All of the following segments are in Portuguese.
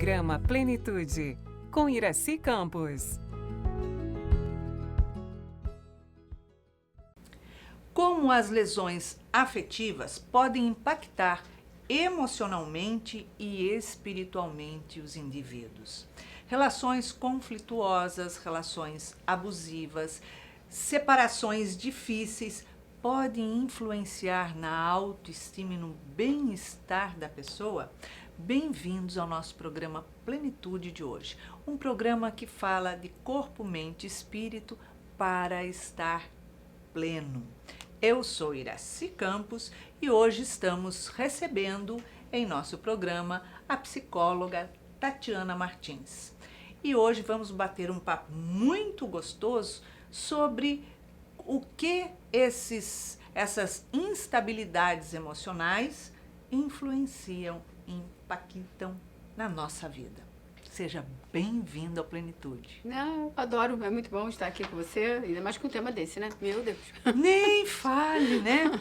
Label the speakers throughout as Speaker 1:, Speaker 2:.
Speaker 1: Programa Plenitude, com Iraci Campos.
Speaker 2: Como as lesões afetivas podem impactar emocionalmente e espiritualmente os indivíduos. Relações conflituosas, relações abusivas, separações difíceis podem influenciar na autoestima e no bem-estar da pessoa? Bem-vindos ao nosso programa Plenitude de hoje. Um programa que fala de corpo, mente e espírito para estar pleno. Eu sou Iraci Campos e hoje estamos recebendo em nosso programa a psicóloga Tatiana Martins. E hoje vamos bater um papo muito gostoso sobre o que essas instabilidades emocionais influenciam, impactam na nossa vida. Seja bem-vindo à Plenitude.
Speaker 3: Não, adoro, é muito bom estar aqui com você, ainda mais com um tema desse, né? Meu Deus.
Speaker 2: Nem fale, né?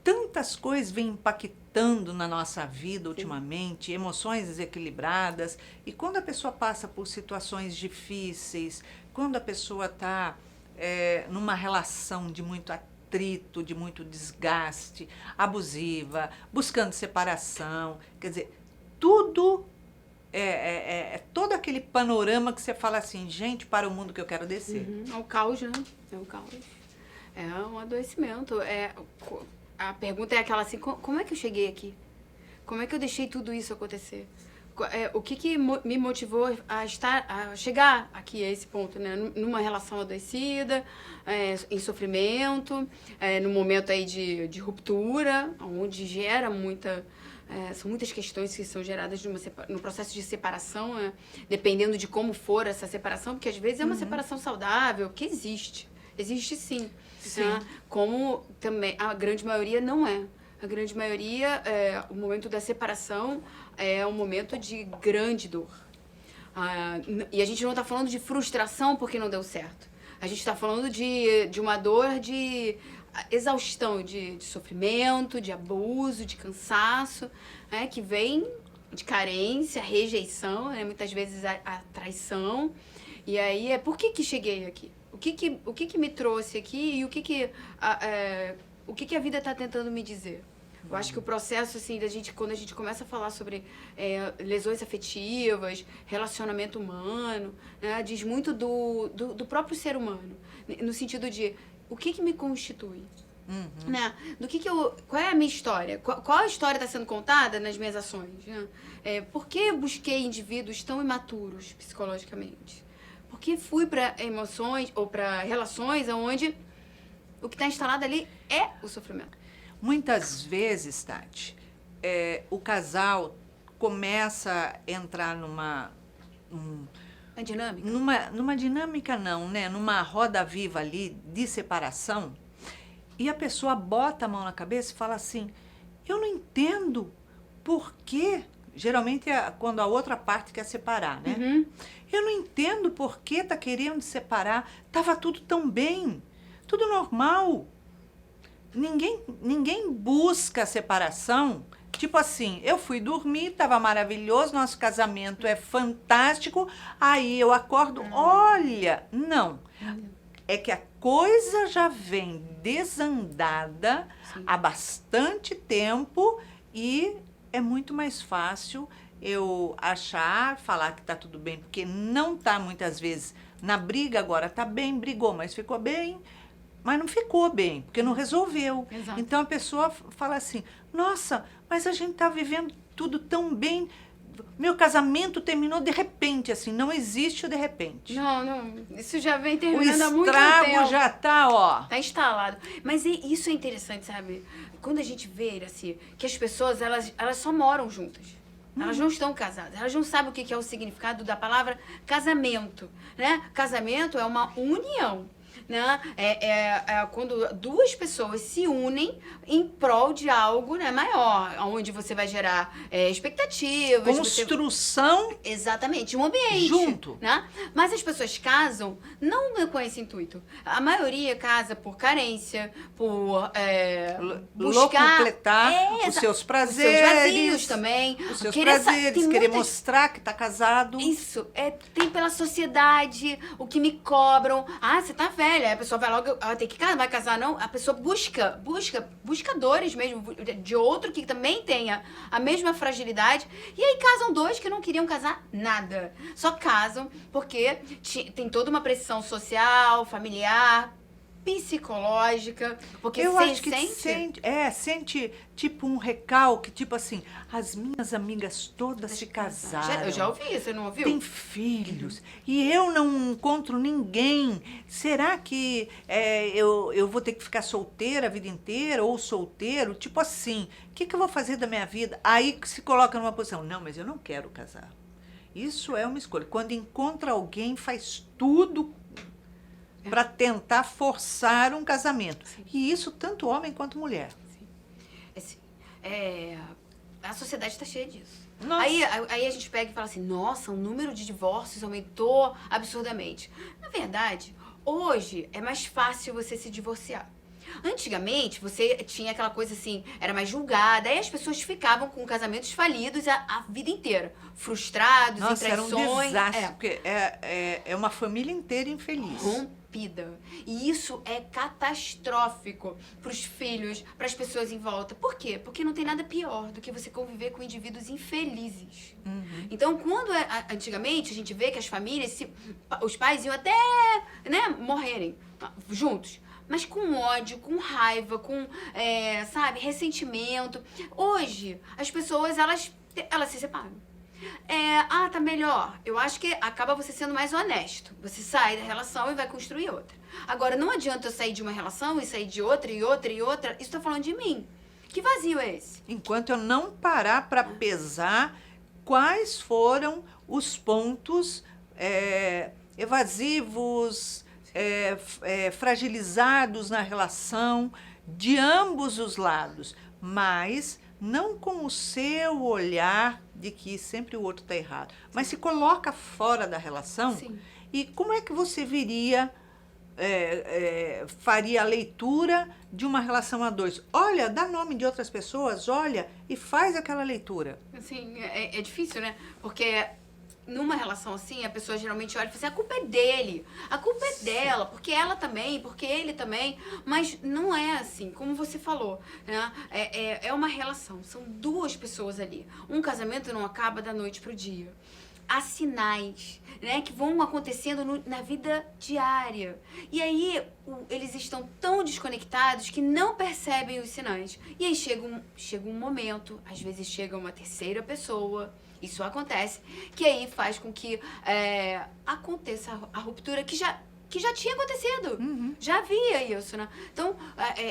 Speaker 2: Tantas coisas vêm impactando na nossa vida ultimamente, emoções desequilibradas, e quando a pessoa passa por situações difíceis, quando a pessoa está numa relação de muito atrito, de muito desgaste, abusiva, buscando separação, quer dizer, tudo todo aquele panorama que você fala assim, gente, para o mundo que eu quero descer.
Speaker 3: É o caos, né? É o caos. É um adoecimento. A pergunta é aquela assim, como é que eu cheguei aqui? Como é que eu deixei tudo isso acontecer? O que me motivou a chegar aqui a esse ponto, né? Numa relação adoecida, em sofrimento, num momento aí de ruptura, onde gera são muitas questões que são geradas no processo de separação, né? Dependendo de como for essa separação, porque às vezes é uma separação saudável, que existe sim. Né? Como também a grande maioria não é. A grande maioria, o momento da separação é um momento de grande dor. E a gente não está falando de frustração porque não deu certo. A gente está falando de uma dor de exaustão, de sofrimento, de abuso, de cansaço, que vem de carência, rejeição, muitas vezes a traição. E aí por que cheguei aqui? O que me trouxe aqui e o que a vida está tentando me dizer? Eu acho que o processo, assim, quando a gente começa a falar sobre lesões afetivas, relacionamento humano, né, diz muito do próprio ser humano, no sentido de o que me constitui. Né? Qual é a minha história? Qual a história está sendo contada nas minhas ações? Né? Por que eu busquei indivíduos tão imaturos psicologicamente? Por que fui para emoções ou para relações onde o que está instalado ali é o sofrimento?
Speaker 2: Muitas vezes, Tati, o casal começa a entrar numa
Speaker 3: dinâmica?
Speaker 2: Numa dinâmica não, né? Numa roda viva ali de separação, e a pessoa bota a mão na cabeça e fala assim, eu não entendo por quê. Geralmente é quando a outra parte quer separar, né? Eu não entendo por que tá querendo separar. Tava tudo tão bem, tudo normal. Ninguém busca a separação. Tipo assim, eu fui dormir, tava maravilhoso, nosso casamento é fantástico, aí eu acordo, olha, não. É que a coisa já vem desandada há bastante tempo e é muito mais fácil eu falar que tá tudo bem, porque não tá muitas vezes na briga agora, tá bem, brigou, mas ficou bem, mas não ficou bem, porque não resolveu.
Speaker 3: Exato.
Speaker 2: Então a pessoa fala assim, nossa, mas a gente tá vivendo tudo tão bem, meu casamento terminou de repente, assim, não existe o de repente.
Speaker 3: Não, isso já vem terminando há muito tempo.
Speaker 2: O estrago já tá, ó.
Speaker 3: Tá instalado. Mas isso é interessante, sabe? Quando a gente vê, assim, que as pessoas, elas só moram juntas. Elas não estão casadas. Elas não sabem o que é o significado da palavra casamento, né? Casamento é uma união. né? É quando duas pessoas se unem em prol de algo, né, maior, onde você vai gerar expectativas.
Speaker 2: Construção.
Speaker 3: Exatamente, um ambiente.
Speaker 2: Junto.
Speaker 3: Né? Mas as pessoas casam não com esse intuito. A maioria casa por carência, por buscar...
Speaker 2: Locupletar os seus prazeres.
Speaker 3: Os seus vazios também.
Speaker 2: Os seus prazeres, querer mostrar que tá casado.
Speaker 3: Isso, tem pela sociedade, o que me cobram. Ah, você tá velha. Aí a pessoa vai logo, tem que casar, vai casar não? A pessoa buscadores mesmo, de outro que também tenha a mesma fragilidade. E aí casam dois que não queriam casar nada. Só casam porque tem toda uma pressão social, familiar, psicológica, porque
Speaker 2: eu
Speaker 3: você
Speaker 2: acho que sente tipo um recalque, tipo assim, as minhas amigas todas se casaram.
Speaker 3: Eu já ouvi, você não ouviu?
Speaker 2: Tem filhos e eu não encontro ninguém. Será que eu vou ter que ficar solteira a vida inteira ou solteiro? Tipo assim, o que eu vou fazer da minha vida? Aí se coloca numa posição, não, mas eu não quero casar. Isso é uma escolha. Quando encontra alguém, faz tudo para tentar forçar um casamento. Sim. E isso tanto homem quanto mulher.
Speaker 3: Sim. A sociedade está cheia disso.
Speaker 2: Aí
Speaker 3: a gente pega e fala assim, nossa, o número de divórcios aumentou absurdamente. Na verdade, hoje é mais fácil você se divorciar. Antigamente, você tinha aquela coisa assim, era mais julgada, aí as pessoas ficavam com casamentos falidos a vida inteira, frustrados, em traições.
Speaker 2: Era um desastre, porque é uma família inteira infeliz.
Speaker 3: Rompida. E isso é catastrófico para os filhos, para as pessoas em volta. Por quê? Porque não tem nada pior do que você conviver com indivíduos infelizes.
Speaker 2: Uhum.
Speaker 3: Então, quando antigamente a gente vê que as famílias, os pais iam até, né, morrerem juntos. Mas com ódio, com raiva, com, sabe, ressentimento. Hoje, as pessoas, elas se separam. Tá melhor. Eu acho que acaba você sendo mais honesto. Você sai da relação e vai construir outra. Agora, não adianta eu sair de uma relação e sair de outra e outra e outra. Isso tá falando de mim. Que vazio é esse?
Speaker 2: Enquanto eu não parar para pesar quais foram os pontos evasivos, fragilizados na relação de ambos os lados, mas não com o seu olhar de que sempre o outro está errado, mas se coloca fora da relação.
Speaker 3: Sim.
Speaker 2: E como é que você viria, faria a leitura de uma relação a dois? Olha, dá nome de outras pessoas, olha, e faz aquela leitura.
Speaker 3: Assim, é difícil, né? Porque numa relação assim, a pessoa geralmente olha e fala assim, a culpa é dele, a culpa é dela, porque ela também, porque ele também. Mas não é assim, como você falou, né? É uma relação, são duas pessoas ali. Um casamento não acaba da noite pro dia. Há sinais, né, que vão acontecendo na vida diária. E aí, eles estão tão desconectados que não percebem os sinais. E aí chega um momento, às vezes chega uma terceira pessoa, isso acontece, que aí faz com que aconteça a ruptura que já tinha acontecido.
Speaker 2: Uhum.
Speaker 3: Já havia isso, né? Então,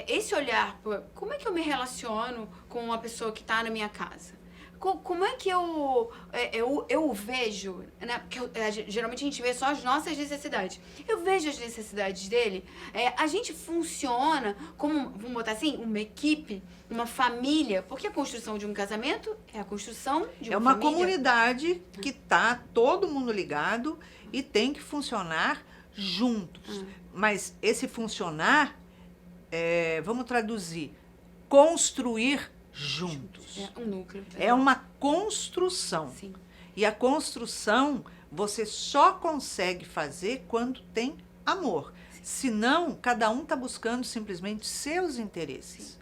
Speaker 3: esse olhar, como é que eu me relaciono com uma pessoa que está na minha casa? Como é que eu vejo, né? Porque geralmente a gente vê só as nossas necessidades. Eu vejo as necessidades dele. A gente funciona como, vamos botar assim, uma equipe, uma família. Porque a construção de um casamento é a construção de uma família.
Speaker 2: É uma comunidade que tá todo mundo ligado e tem que funcionar juntos. Mas esse funcionar, vamos traduzir, construir juntos.
Speaker 3: É um núcleo.
Speaker 2: É uma construção.
Speaker 3: Sim.
Speaker 2: E a construção você só consegue fazer quando tem amor. Sim. Senão, cada um está buscando simplesmente seus interesses.
Speaker 3: Sim.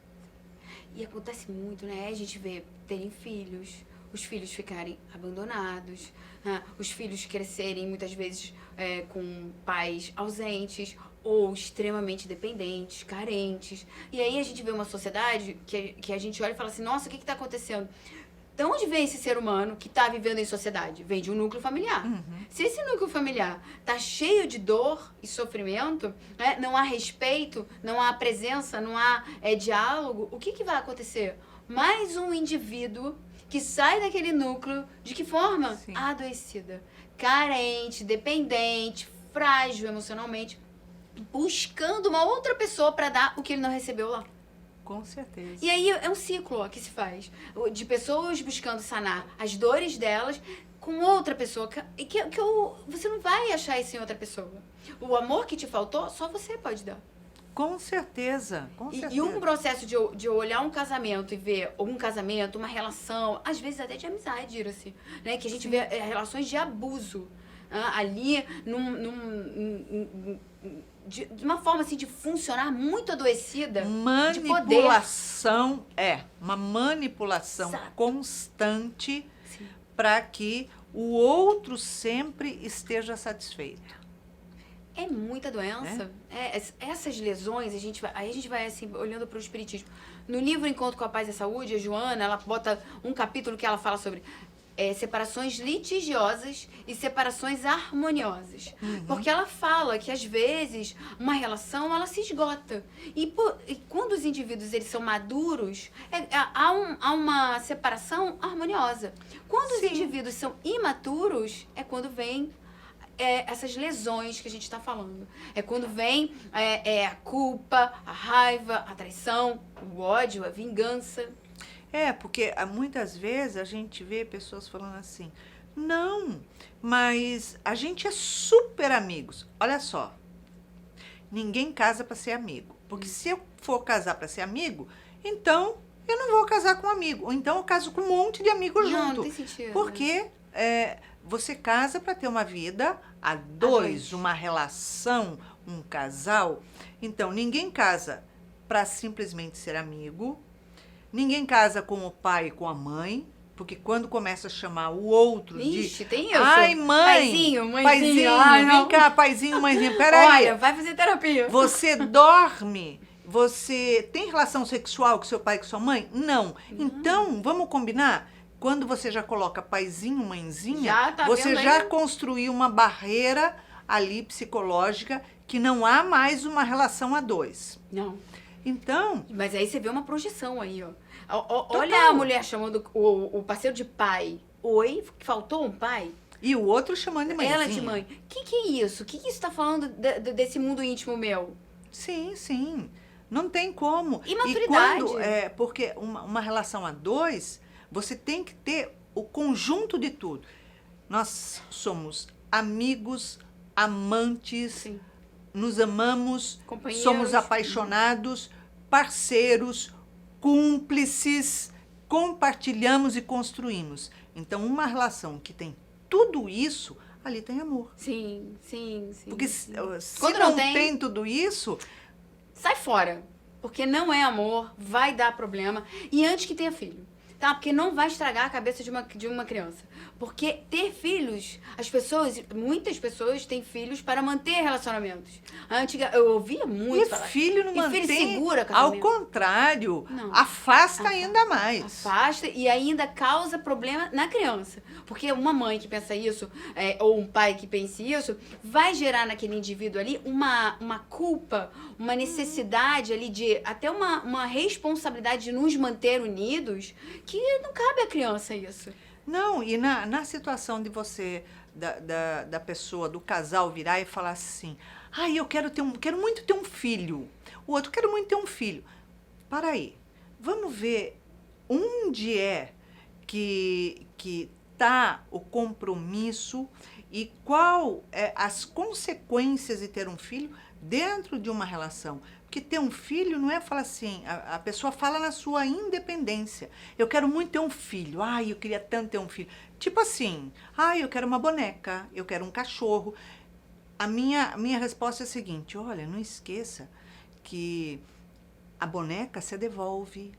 Speaker 3: E acontece muito, né? A gente vê terem filhos, os filhos ficarem abandonados, né? Os filhos crescerem muitas vezes com pais ausentes ou extremamente dependentes, carentes. E aí a gente vê uma sociedade que a gente olha e fala assim, nossa, o que está acontecendo? De onde vem esse ser humano que está vivendo em sociedade? Vem de um núcleo familiar.
Speaker 2: Uhum.
Speaker 3: Se esse núcleo familiar está cheio de dor e sofrimento, né, não há respeito, não há presença, não há diálogo, o que vai acontecer? Mais um indivíduo que sai daquele núcleo, de que forma? Sim. Adoecida, carente, dependente, frágil emocionalmente. buscando uma outra pessoa para dar o que ele não recebeu lá.
Speaker 2: Com certeza.
Speaker 3: E aí é um ciclo ó, que se faz. De pessoas buscando sanar as dores delas com outra pessoa. Você não vai achar isso em outra pessoa. O amor que te faltou, só você pode dar.
Speaker 2: Com certeza, com certeza.
Speaker 3: E um processo de olhar um casamento e ver um casamento, uma relação, às vezes até de amizade, assim, né? Que a gente vê relações de abuso ali de uma forma assim de funcionar muito adoecida.
Speaker 2: Manipulação uma manipulação
Speaker 3: Exato.
Speaker 2: constante para que o outro sempre esteja satisfeito.
Speaker 3: É muita doença. Essas lesões, aí a gente vai assim, olhando para o espiritismo. No livro Encontro com a Paz e a Saúde, a Joana, ela bota um capítulo que ela fala sobre separações litigiosas e separações harmoniosas. Porque ela fala que, às vezes, uma relação, ela se esgota. E quando os indivíduos eles são maduros, há uma separação harmoniosa. Quando os indivíduos são imaturos, é quando vem essas lesões que a gente está falando. É quando vem a culpa, a raiva, a traição, o ódio, a vingança.
Speaker 2: Porque muitas vezes a gente vê pessoas falando assim, não, mas a gente é super amigos. Olha só, ninguém casa para ser amigo. Porque se eu for casar para ser amigo, então eu não vou casar com um amigo. Ou então eu caso com um monte de amigos junto.
Speaker 3: Não tem sentido.
Speaker 2: Porque você casa para ter uma vida a dois, uma relação, um casal. Então, ninguém casa para simplesmente ser amigo. Ninguém casa com o pai e com a mãe, porque quando começa a chamar o outro
Speaker 3: Ixi,
Speaker 2: de...
Speaker 3: tem isso.
Speaker 2: Ai, mãe!
Speaker 3: Paizinho, mãezinho.
Speaker 2: Paizinho,
Speaker 3: Ai,
Speaker 2: vem
Speaker 3: não.
Speaker 2: cá, paizinho, mãezinho, peraí.
Speaker 3: Olha, vai fazer terapia.
Speaker 2: Você dorme? Você tem relação sexual com seu pai e com sua mãe? Não. Então, vamos combinar? Quando você já coloca paizinho, mãezinha,
Speaker 3: Já tá
Speaker 2: você
Speaker 3: vendo
Speaker 2: já
Speaker 3: aí?
Speaker 2: construiu uma barreira ali psicológica que não há mais uma relação a dois.
Speaker 3: Não.
Speaker 2: Então,
Speaker 3: Mas aí você vê uma projeção aí, ó. Olha
Speaker 2: Total.
Speaker 3: a mulher chamando o parceiro de pai. Oi, faltou um pai?
Speaker 2: e o outro chamando de mãezinha.
Speaker 3: Ela de mãe. Que é isso? O que isso tá falando desse mundo íntimo meu?
Speaker 2: Sim, sim. Não tem como.
Speaker 3: Imaturidade.
Speaker 2: Porque uma relação a dois, você tem que ter o conjunto de tudo. Nós somos amigos, amantes,
Speaker 3: Sim.
Speaker 2: nos amamos,
Speaker 3: Companheiros.
Speaker 2: somos apaixonados, parceiros, cúmplices, compartilhamos e construímos. Então, uma relação que tem tudo isso, ali tem amor.
Speaker 3: Sim.
Speaker 2: Porque
Speaker 3: sim.
Speaker 2: se
Speaker 3: Quando
Speaker 2: não
Speaker 3: não tem-
Speaker 2: tem tudo isso,
Speaker 3: Sai fora. Porque não é amor, vai dar problema. E antes que tenha filho. Tá? Porque não vai estragar a cabeça de uma criança. Porque ter filhos, muitas pessoas têm filhos para manter relacionamentos. Eu ouvia muito
Speaker 2: e
Speaker 3: falar.
Speaker 2: filho não
Speaker 3: E filho
Speaker 2: mantém,
Speaker 3: segura
Speaker 2: ao
Speaker 3: casamento.
Speaker 2: contrário,
Speaker 3: Não.
Speaker 2: afasta ainda mais.
Speaker 3: Afasta e ainda causa problema na criança. Porque uma mãe que pensa isso, ou um pai que pense isso, vai gerar naquele indivíduo ali uma culpa, uma necessidade ali de até uma responsabilidade de nos manter unidos, que não cabe à criança isso.
Speaker 2: Não, e na situação de você, da pessoa, do casal virar e falar assim, ai, eu quero muito ter um filho. O outro, quero muito ter um filho. Para aí, vamos ver onde é que está o compromisso e qual é as consequências de ter um filho dentro de uma relação. Porque ter um filho não é falar assim, a pessoa fala na sua independência. Eu quero muito ter um filho. Ai, eu queria tanto ter um filho. Tipo assim, ai, eu quero uma boneca, eu quero um cachorro. A minha resposta é a seguinte, olha, não esqueça que a boneca você devolve.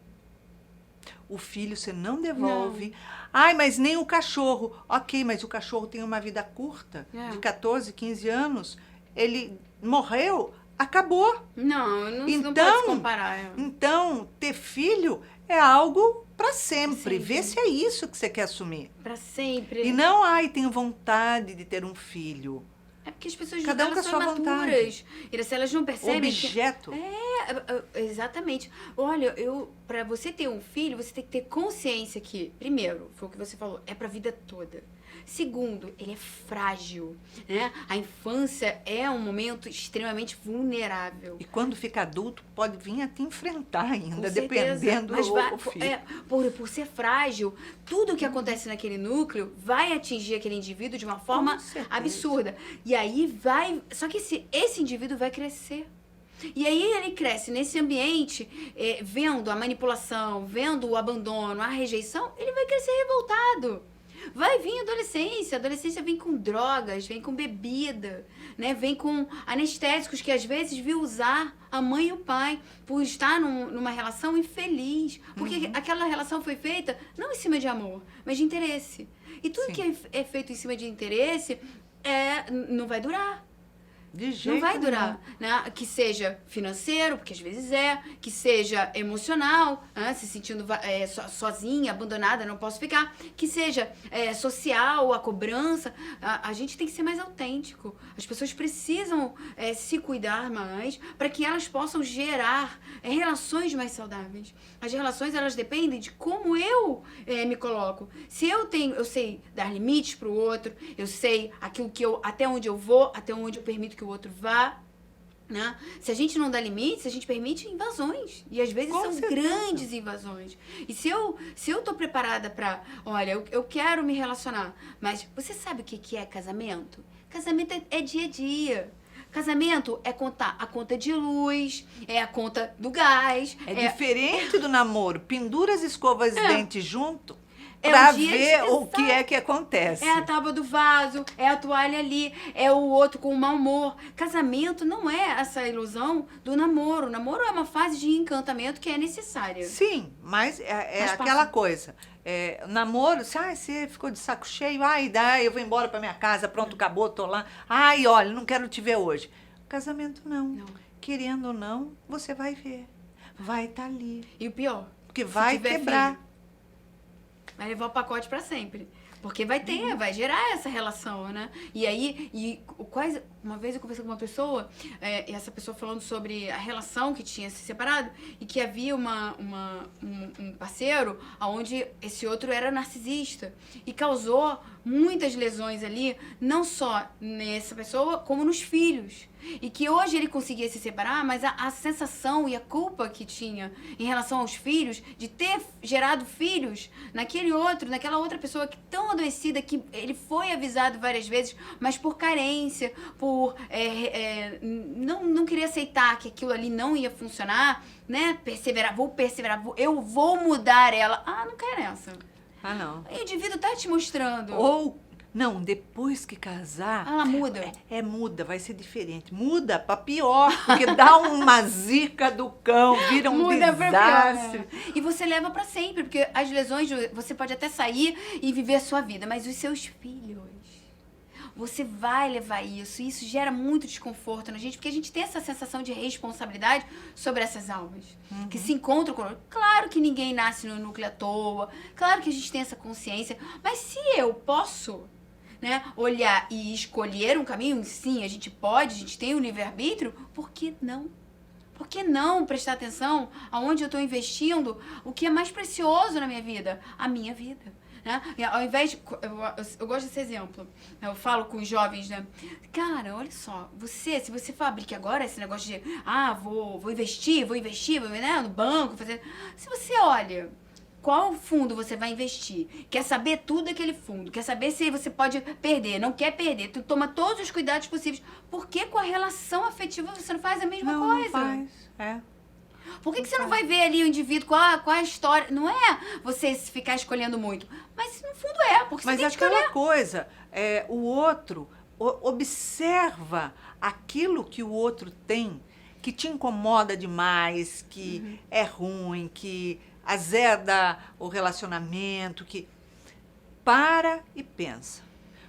Speaker 2: O filho você não devolve. Não. Ai, mas nem o cachorro. Ok, mas o cachorro tem uma vida curta, de 14, 15 anos. Ele morreu, acabou.
Speaker 3: Não pode se comparar.
Speaker 2: Então, ter filho é algo para sempre.
Speaker 3: Sim.
Speaker 2: Vê se é isso que você quer assumir.
Speaker 3: Para sempre.
Speaker 2: E não, ai, tenho vontade de ter um filho.
Speaker 3: É porque as pessoas
Speaker 2: Cada um com a
Speaker 3: são
Speaker 2: sua
Speaker 3: imaturas. E se elas não percebem
Speaker 2: objeto.
Speaker 3: Exatamente. Olha, para você ter um filho, você tem que ter consciência que, primeiro, foi o que você falou, é pra vida toda. Segundo, ele é frágil, né? A infância é um momento extremamente vulnerável.
Speaker 2: E quando fica adulto, pode vir a te enfrentar ainda,
Speaker 3: Com certeza.
Speaker 2: dependendo
Speaker 3: Mas
Speaker 2: do filho.
Speaker 3: por ser frágil, tudo que acontece naquele núcleo vai atingir aquele indivíduo de uma forma
Speaker 2: Com certeza.
Speaker 3: absurda. E aí vai... Só que esse indivíduo vai crescer. E aí ele cresce nesse ambiente, vendo a manipulação, vendo o abandono, a rejeição, ele vai crescer revoltado. Vai vir a adolescência vem com drogas, vem com bebida, né? Vem com anestésicos que às vezes viu usar a mãe e o pai por estar numa relação infeliz. Porque aquela relação foi feita não em cima de amor, mas de interesse. E tudo
Speaker 2: Sim.
Speaker 3: que é feito em cima de interesse não vai durar.
Speaker 2: De jeito
Speaker 3: Não vai durar,
Speaker 2: nenhum.
Speaker 3: né? Que seja financeiro, porque às vezes que seja emocional, né? Se sentindo sozinha, abandonada, não posso ficar, que seja social, a cobrança. A gente tem que ser mais autêntico. As pessoas precisam se cuidar mais para que elas possam gerar relações mais saudáveis. As relações, elas dependem de como eu me coloco. Se eu sei dar limites para o outro, eu sei até onde eu vou, até onde eu permito que o outro vá, né? Se a gente não dá limites, a gente permite invasões. E às vezes
Speaker 2: Com
Speaker 3: são
Speaker 2: certeza.
Speaker 3: grandes invasões. E se eu tô preparada pra... Olha, eu quero me relacionar, mas você sabe o que é casamento? Casamento é dia a dia. Casamento é contar a conta de luz, é a conta do gás.
Speaker 2: É diferente do namoro. Pendura as escovas de dente junto
Speaker 3: É
Speaker 2: pra
Speaker 3: um dia
Speaker 2: ver
Speaker 3: de-
Speaker 2: o que é que acontece.
Speaker 3: É a tábua do vaso, é a toalha ali, é o outro com mau humor. Casamento não é essa ilusão do namoro. O namoro é uma fase de encantamento que é necessária.
Speaker 2: Sim, mas é
Speaker 3: Faz
Speaker 2: aquela
Speaker 3: parte.
Speaker 2: coisa. Namoro, você ficou de saco cheio, daí eu vou embora pra minha casa, pronto, acabou, tô lá. Ai, olha, não quero te ver hoje. Casamento não.
Speaker 3: Não.
Speaker 2: Querendo ou não, você vai ver. Vai estar ali.
Speaker 3: E o pior,
Speaker 2: Porque vai
Speaker 3: tiver
Speaker 2: quebrar.
Speaker 3: filho, vai levar o pacote pra sempre. Porque vai vai gerar essa relação, né? E aí, uma vez eu conversei com uma pessoa, e essa pessoa falando sobre a relação que tinha se separado, e que havia um parceiro onde esse outro era narcisista. E causou muitas lesões ali, não só nessa pessoa, como nos filhos. E que hoje ele conseguia se separar, mas a sensação e a culpa que tinha em relação aos filhos, de ter gerado filhos naquela outra pessoa que tão adoecida, que ele foi avisado várias vezes, mas por carência, por não querer aceitar que aquilo ali não ia funcionar, né? Perseverar, eu vou mudar ela. Não quero essa.
Speaker 2: Não.
Speaker 3: E o indivíduo tá te mostrando.
Speaker 2: Ou, não, depois que casar...
Speaker 3: Ela muda.
Speaker 2: Muda, vai ser diferente. Muda pra pior, porque dá uma zica do cão, vira um
Speaker 3: Muda pra
Speaker 2: desastre.
Speaker 3: pior, né? E você leva pra sempre, porque as lesões, você pode até sair e viver a sua vida, mas os seus filhos, você vai levar isso, e isso gera muito desconforto na gente, porque a gente tem essa sensação de responsabilidade sobre essas almas, que se encontram com... Claro que ninguém nasce no núcleo à toa, claro que a gente tem essa consciência, mas se eu posso, né, olhar e escolher um caminho, sim, a gente tem o livre-arbítrio, por que não? Por que não prestar atenção aonde eu estou investindo o que é mais precioso na minha vida? A minha vida. Né? E ao invés de... Eu gosto desse exemplo. Eu falo com os jovens, né? Cara, olha só. Se você fabrica agora esse negócio de... vou investir, né? No banco, fazer... Se você olha... Qual fundo você vai investir? Quer saber tudo daquele fundo? Quer saber se você pode perder? Não quer perder? Tu toma todos os cuidados possíveis. Por que com a relação afetiva você não faz a mesma coisa?
Speaker 2: Não faz.
Speaker 3: Por que você não vai ver ali o indivíduo, qual a história? Não é você ficar escolhendo muito. Mas no fundo porque
Speaker 2: Mas
Speaker 3: você tem que
Speaker 2: aquela
Speaker 3: escolher.
Speaker 2: coisa, o outro observa aquilo que o outro tem, que te incomoda demais, que é ruim, que azeda o relacionamento, que para e pensa.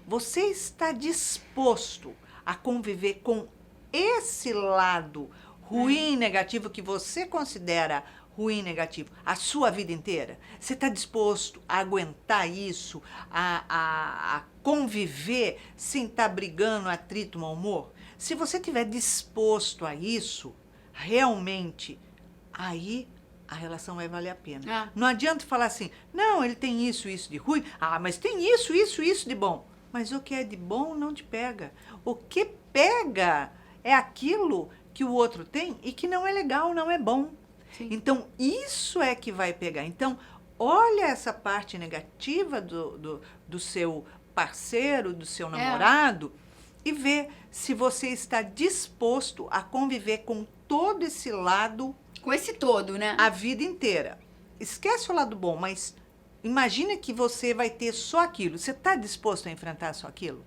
Speaker 2: Você está disposto a conviver com esse lado ruim, negativo, que você considera ruim, negativo, a sua vida inteira? Você está disposto a aguentar isso, a conviver sem estar brigando, atrito, mau humor? Se você estiver disposto a isso, realmente, aí a relação vai valer a pena.
Speaker 3: Ah.
Speaker 2: Não adianta falar assim, não, ele tem isso de ruim, mas tem isso de bom. Mas o que é de bom não te pega. O que pega é aquilo que o outro tem e que não é legal, não é bom.
Speaker 3: Sim.
Speaker 2: Então, isso é que vai pegar. Então, olha essa parte negativa do seu parceiro, do seu namorado, e vê se você está disposto a conviver com todo esse lado
Speaker 3: Com esse todo, né?
Speaker 2: a vida inteira. Esquece o lado bom, mas imagina que você vai ter só aquilo. Você está disposto a enfrentar só aquilo?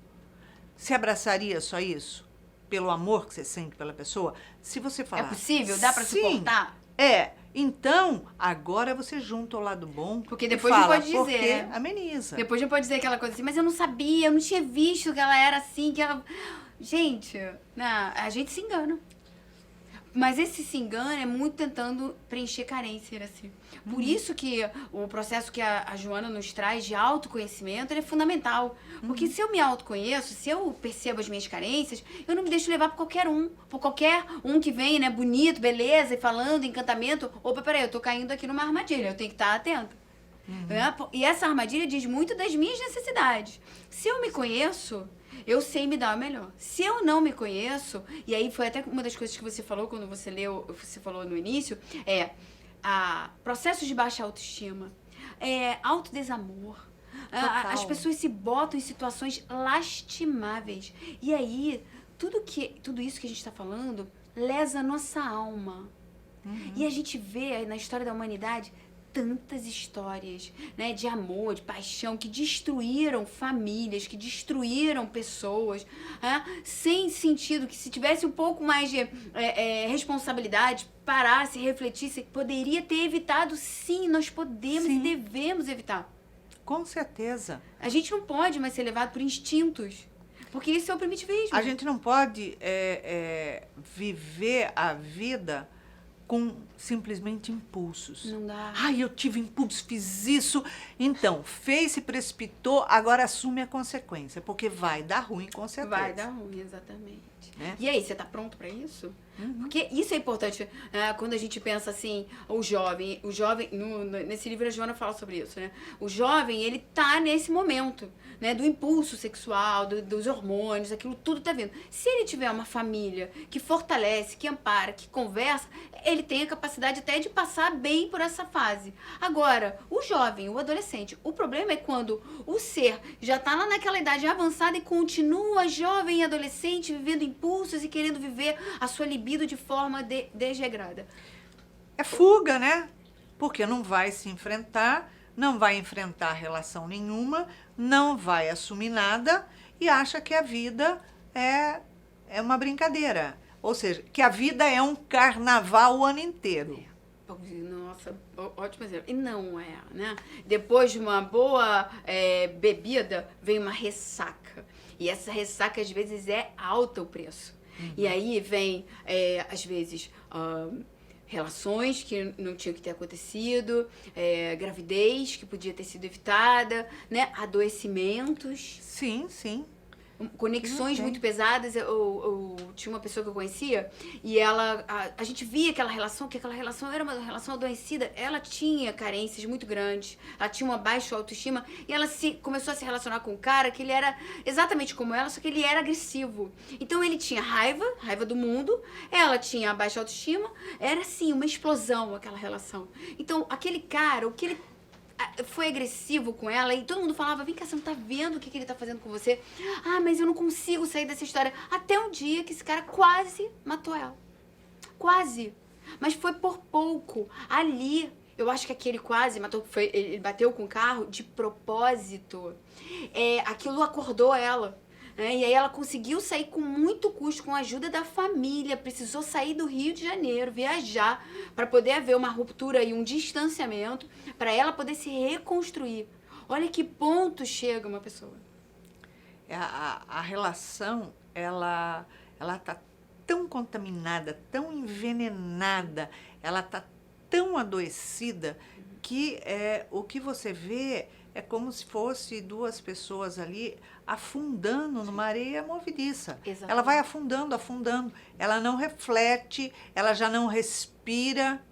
Speaker 2: Você abraçaria só isso? Pelo amor que você sente pela pessoa? Se você falar...
Speaker 3: É possível? Dá pra
Speaker 2: sim,
Speaker 3: suportar?
Speaker 2: Então, agora você junta o lado bom.
Speaker 3: Porque
Speaker 2: e
Speaker 3: depois
Speaker 2: fala,
Speaker 3: não pode dizer,
Speaker 2: porque
Speaker 3: né?
Speaker 2: ameniza.
Speaker 3: Depois não pode dizer aquela coisa assim, mas eu não sabia, eu não tinha visto que ela era assim, que ela... Gente, não, a gente se engana. Mas esse se engana é muito tentando preencher carência, assim. Por isso que o processo que a Joana nos traz de autoconhecimento, ele é fundamental. Porque se eu me autoconheço, se eu percebo as minhas carências, eu não me deixo levar por qualquer um que vem, né, bonito, beleza, e falando, encantamento. Opa, peraí, eu tô caindo aqui numa armadilha, eu tenho que estar atenta. Né? E essa armadilha diz muito das minhas necessidades. Se eu me conheço, eu sei me dar o melhor. Se eu não me conheço, e aí foi até uma das coisas que você falou quando você leu, você falou no início, processos de baixa autoestima, autodesamor. As pessoas se botam em situações lastimáveis. E aí, tudo isso que a gente está falando lesa a nossa alma. E a gente vê na história da humanidade tantas histórias, né, de amor, de paixão, que destruíram famílias, que destruíram pessoas, sem sentido, que se tivesse um pouco mais de responsabilidade, parasse, refletisse, poderia ter evitado, sim, nós podemos e devemos evitar.
Speaker 2: Com certeza.
Speaker 3: A gente não pode mais ser levado por instintos, porque isso é o primitivismo.
Speaker 2: A gente não pode viver a vida com simplesmente impulsos.
Speaker 3: Não dá.
Speaker 2: Ai, eu tive impulso, fiz isso. Então, fez, se precipitou, agora assume a consequência, porque vai dar ruim, com certeza.
Speaker 3: Vai dar ruim, exatamente.
Speaker 2: Né?
Speaker 3: E aí, você tá pronto para isso? Porque isso é importante, quando a gente pensa assim, o jovem, nesse livro a Joana fala sobre isso, né? O jovem, ele tá nesse momento, né, do impulso sexual, dos hormônios, aquilo tudo tá vindo. Se ele tiver uma família que fortalece, que ampara, que conversa, ele tem a capacidade até de passar bem por essa fase. Agora, o jovem, o adolescente, o problema é quando o ser já tá lá naquela idade avançada e continua jovem e adolescente, vivendo impulsos e querendo viver a sua libido de forma desregrada.
Speaker 2: É fuga, né? Porque não vai se enfrentar, não vai enfrentar relação nenhuma, não vai assumir nada e acha que a vida é uma brincadeira. Ou seja, que a vida é um carnaval o ano inteiro.
Speaker 3: Nossa, ótimo exemplo. E não é, né? Depois de uma boa bebida, vem uma ressaca. E essa ressaca, às vezes, é alta o preço. E aí vem, às vezes, relações que não tinham que ter acontecido, gravidez que podia ter sido evitada, né? Adoecimentos.
Speaker 2: Sim, sim.
Speaker 3: Conexões muito pesadas. Eu tinha uma pessoa que eu conhecia e a gente via aquela relação, que aquela relação era uma relação adoecida. Ela tinha carências muito grandes, ela tinha uma baixa autoestima e ela começou a se relacionar com um cara que ele era exatamente como ela, só que ele era agressivo. Então ele tinha raiva do mundo, ela tinha a baixa autoestima, era assim, uma explosão aquela relação. Então aquele cara, o que ele foi agressivo com ela e todo mundo falava, vem cá, você não tá vendo o que ele tá fazendo com você? Mas eu não consigo sair dessa história. Até um dia que esse cara quase matou ela. Quase. Mas foi por pouco. Ali, eu acho que aquele quase matou, ele bateu com o carro de propósito. Aquilo acordou ela. E aí ela conseguiu sair com muito custo, com a ajuda da família, precisou sair do Rio de Janeiro, viajar, para poder haver uma ruptura e um distanciamento, para ela poder se reconstruir. Olha que ponto chega uma pessoa.
Speaker 2: A relação, ela tá tão contaminada, tão envenenada, ela tá tão adoecida, que o que você vê é como se fosse duas pessoas ali afundando numa areia movediça.
Speaker 3: Exatamente.
Speaker 2: Ela vai afundando, ela não reflete, ela já não respira,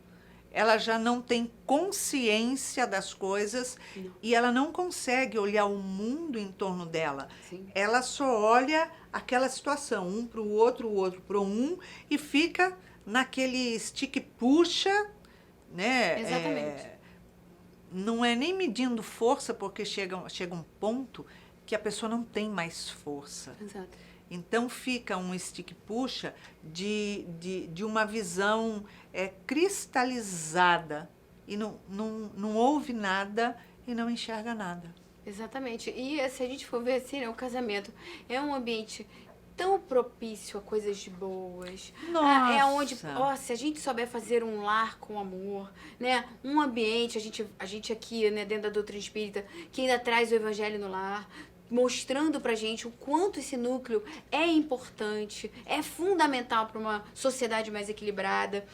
Speaker 2: ela já não tem consciência das coisas
Speaker 3: Não.
Speaker 2: e ela não consegue olhar o mundo em torno dela.
Speaker 3: Sim.
Speaker 2: Ela só olha aquela situação, um para o outro para um, e fica naquele stick puxa, né?
Speaker 3: Exatamente.
Speaker 2: Não é nem medindo força, porque chega um ponto que a pessoa não tem mais força.
Speaker 3: Exato.
Speaker 2: Então fica um stick puxa de uma visão cristalizada e não ouve nada e não enxerga nada.
Speaker 3: Exatamente. E se a gente for ver assim, né, o casamento é um ambiente tão propício a coisas boas.
Speaker 2: Nossa!
Speaker 3: É onde, se a gente souber fazer um lar com amor, né? Um ambiente, a gente aqui, né, dentro da doutrina espírita, que ainda traz o evangelho no lar, mostrando pra gente o quanto esse núcleo é importante, é fundamental para uma sociedade mais equilibrada.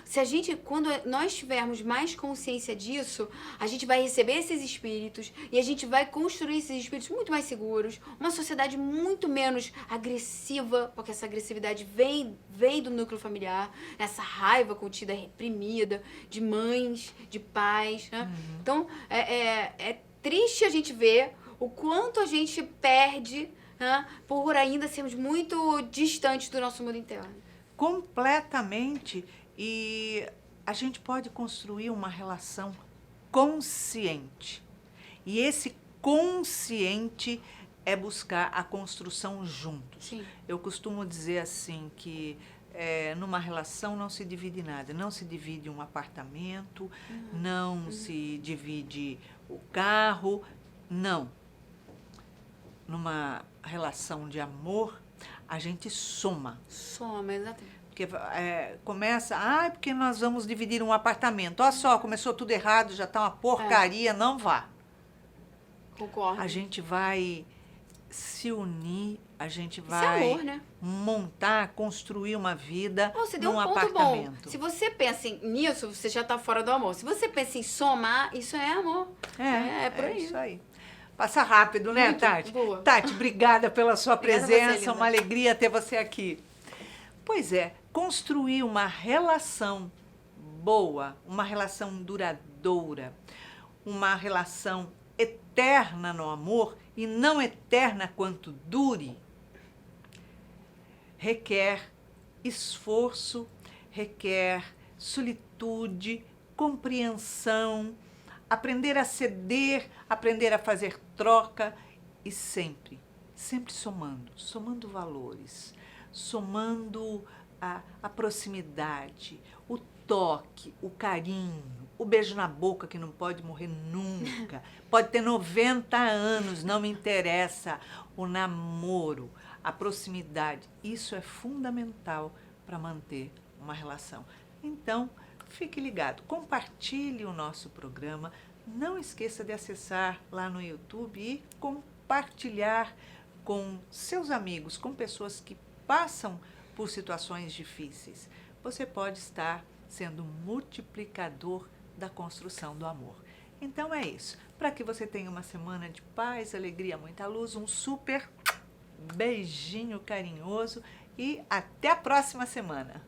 Speaker 3: Se a gente, quando nós tivermos mais consciência disso, a gente vai receber esses espíritos e a gente vai construir esses espíritos muito mais seguros, uma sociedade muito menos agressiva, porque essa agressividade vem do núcleo familiar, essa raiva contida, reprimida, de mães, de pais, né? Então, é triste a gente ver o quanto a gente perde, né, por ainda sermos muito distantes do nosso mundo interno.
Speaker 2: Completamente. E a gente pode construir uma relação consciente. E esse consciente é buscar a construção juntos.
Speaker 3: Sim.
Speaker 2: Eu costumo dizer assim que numa relação não se divide nada. Não se divide um apartamento, não se divide o carro, não. Numa relação de amor, a gente soma.
Speaker 3: Soma, exatamente.
Speaker 2: Porque começa, porque nós vamos dividir um apartamento. Olha só, começou tudo errado, já está uma porcaria, não vá.
Speaker 3: Concordo.
Speaker 2: A gente vai se unir, a gente
Speaker 3: Isso
Speaker 2: vai
Speaker 3: é amor, né?
Speaker 2: montar, construir uma vida
Speaker 3: Você deu
Speaker 2: num
Speaker 3: um ponto
Speaker 2: apartamento.
Speaker 3: bom. Se você pensa nisso, você já está fora do amor. Se você pensa em somar, isso é amor. É por aí.
Speaker 2: Isso aí. Passa rápido, né,
Speaker 3: Muito
Speaker 2: Tati?
Speaker 3: boa.
Speaker 2: Tati, obrigada pela sua
Speaker 3: Obrigada a
Speaker 2: presença,
Speaker 3: você, linda.
Speaker 2: uma alegria ter você aqui. Pois é, construir uma relação boa, uma relação duradoura, uma relação eterna no amor e não eterna quanto dure, requer esforço, requer solitude, compreensão, aprender a ceder, aprender a fazer troca e sempre somando valores, somando a proximidade, o toque, o carinho, o beijo na boca que não pode morrer nunca, pode ter 90 anos, não me interessa, o namoro, a proximidade, isso é fundamental para manter uma relação. Então, fique ligado, compartilhe o nosso programa, não esqueça de acessar lá no YouTube e compartilhar com seus amigos, com pessoas que passam por situações difíceis. Você pode estar sendo multiplicador da construção do amor. Então é isso. Para que você tenha uma semana de paz, alegria, muita luz, um super beijinho carinhoso e até a próxima semana.